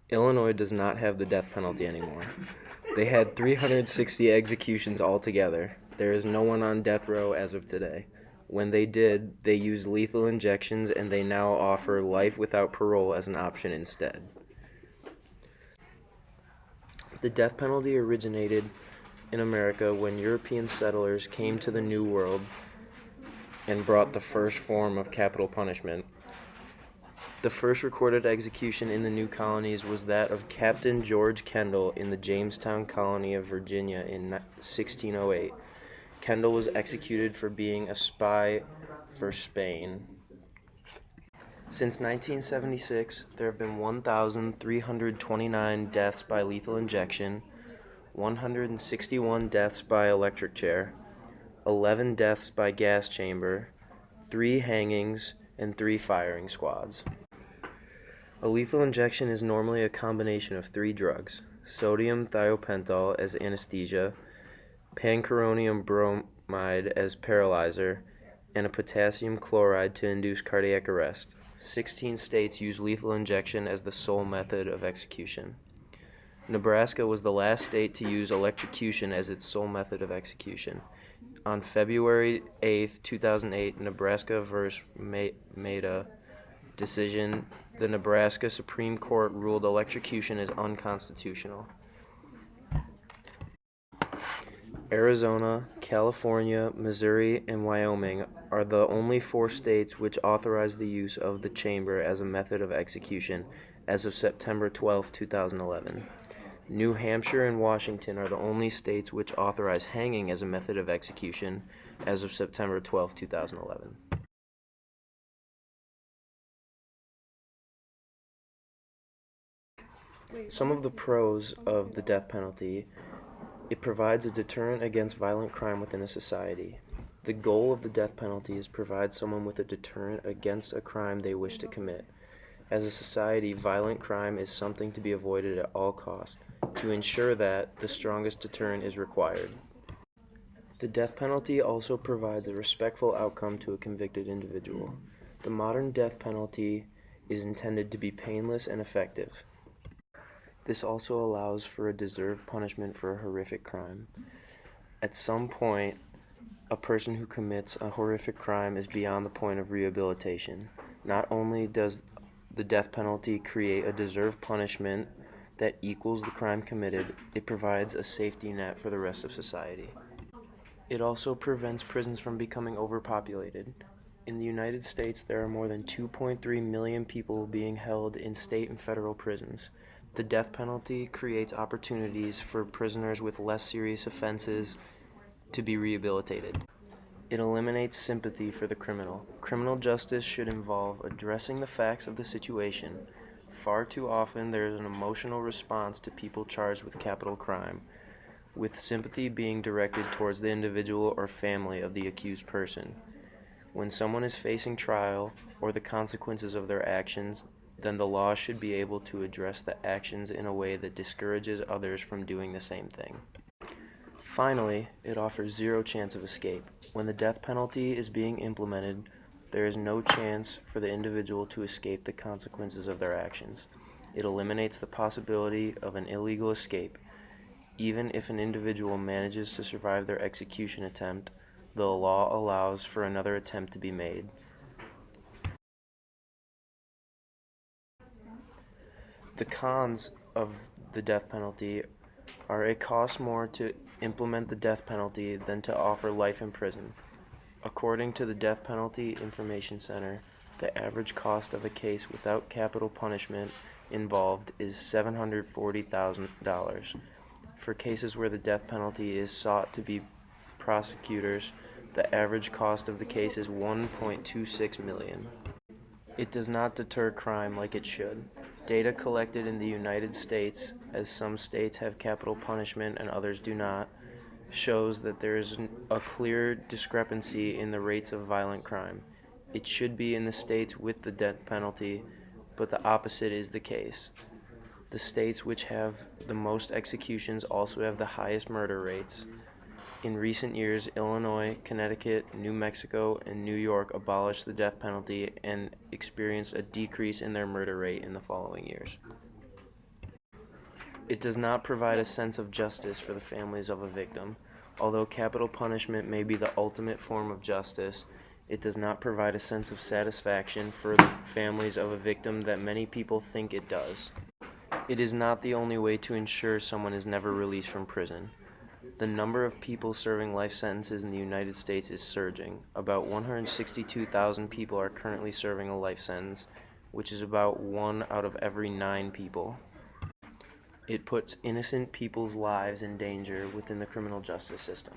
Illinois does not have the death penalty anymore. They had 360 executions altogether. There is no one on death row as of today. When they did, they used lethal injections, and they now offer life without parole as an option instead. The death penalty originated in America when European settlers came to the New World and brought the first form of capital punishment. The first recorded execution in the new colonies was that of Captain George Kendall in the Jamestown colony of Virginia in 1608. Kendall was executed for being a spy for Spain. Since 1976, there have been 1,329 deaths by lethal injection, 161 deaths by electric chair, 11 deaths by gas chamber, 3 hangings, and 3 firing squads. A lethal injection is normally a combination of 3 drugs: sodium thiopental as anesthesia, pancuronium bromide as paralyzer, and a potassium chloride to induce cardiac arrest. 16 states use lethal injection as the sole method of execution. Nebraska was the last state to use electrocution as its sole method of execution. On February 8, 2008, Nebraska vs. Maida decision, the Nebraska Supreme Court ruled electrocution is unconstitutional. Arizona, California, Missouri, and Wyoming are the only 4 states which authorize the use of the chamber as a method of execution as of September 12, 2011. New Hampshire and Washington are the only states which authorize hanging as a method of execution as of September 12, 2011. Some of the pros of the death penalty: it provides a deterrent against violent crime within a society. The goal of the death penalty is to provide someone with a deterrent against a crime they wish to commit. As a society, violent crime is something to be avoided at all costs. To ensure that, the strongest deterrent is required. The death penalty also provides a respectful outcome to a convicted individual. The modern death penalty is intended to be painless and effective. This also allows for a deserved punishment for a horrific crime. At some point, a person who commits a horrific crime is beyond the point of rehabilitation. Not only does the death penalty create a deserved punishment that equals the crime committed, it provides a safety net for the rest of society. It also prevents prisons from becoming overpopulated. In the United States, there are more than 2.3 million people being held in state and federal prisons. The death penalty creates opportunities for prisoners with less serious offenses to be rehabilitated. It eliminates sympathy for the criminal. Criminal justice should involve addressing the facts of the situation. Far too often, there is an emotional response to people charged with capital crime, with sympathy being directed towards the individual or family of the accused person. When someone is facing trial or the consequences of their actions, then the law should be able to address the actions in a way that discourages others from doing the same thing. Finally, it offers zero chance of escape. When the death penalty is being implemented, there is no chance for the individual to escape the consequences of their actions. It eliminates the possibility of an illegal escape. Even if an individual manages to survive their execution attempt, the law allows for another attempt to be made. The cons of the death penalty are: it costs more to implement the death penalty than to offer life in prison. According to the Death Penalty Information Center, the average cost of a case without capital punishment involved is $740,000. For cases where the death penalty is sought to be prosecutors, the average cost of the case is $1.26 million. It does not deter crime like it should. Data collected in the United States, as some states have capital punishment and others do not, shows that there is a clear discrepancy in the rates of violent crime. It should be in the states with the death penalty, but the opposite is the case. The states which have the most executions also have the highest murder rates. In recent years, Illinois, Connecticut, New Mexico, and New York abolished the death penalty and experienced a decrease in their murder rate in the following years. It does not provide a sense of justice for the families of a victim. Although capital punishment may be the ultimate form of justice, it does not provide a sense of satisfaction for the families of a victim that many people think it does. It is not the only way to ensure someone is never released from prison. The number of people serving life sentences in the United States is surging. About 162,000 people are currently serving a life sentence, which is about 1 out of every 9 people. It puts innocent people's lives in danger within the criminal justice system.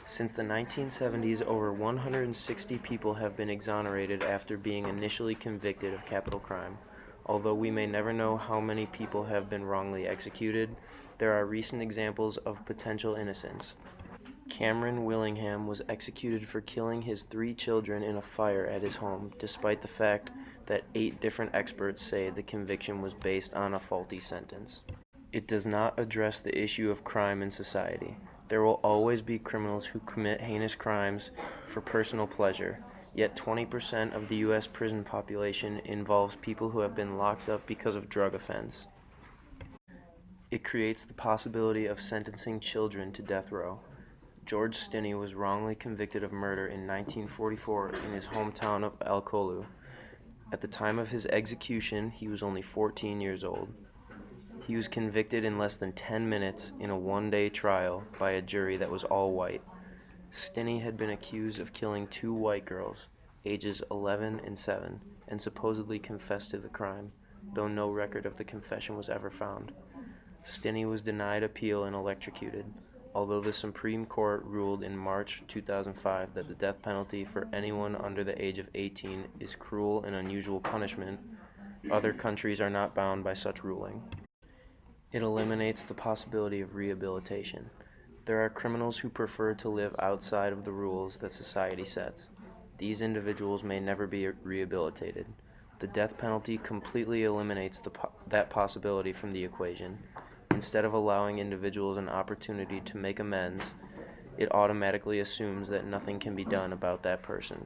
Since the 1970s, over 160 people have been exonerated after being initially convicted of capital crime. Although we may never know how many people have been wrongly executed, there are recent examples of potential innocence. Cameron Willingham was executed for killing his 3 children in a fire at his home, despite the fact that 8 different experts say the conviction was based on a faulty sentence. It does not address the issue of crime in society. There will always be criminals who commit heinous crimes for personal pleasure, yet 20% of the U.S. prison population involves people who have been locked up because of drug offense. It creates the possibility of sentencing children to death row. George Stinney was wrongly convicted of murder in 1944 in his hometown of Alcolu. At the time of his execution, he was only 14 years old. He was convicted in less than 10 minutes in a one-day trial by a jury that was all white. Stinney had been accused of killing 2 white girls, ages 11 and 7, and supposedly confessed to the crime, though no record of the confession was ever found. Stinney was denied appeal and electrocuted. Although the Supreme Court ruled in March 2005 that the death penalty for anyone under the age of 18 is cruel and unusual punishment, other countries are not bound by such ruling. It eliminates the possibility of rehabilitation. There are criminals who prefer to live outside of the rules that society sets. These individuals may never be rehabilitated. The death penalty completely eliminates that possibility from the equation. Instead of allowing individuals an opportunity to make amends, it automatically assumes that nothing can be done about that person.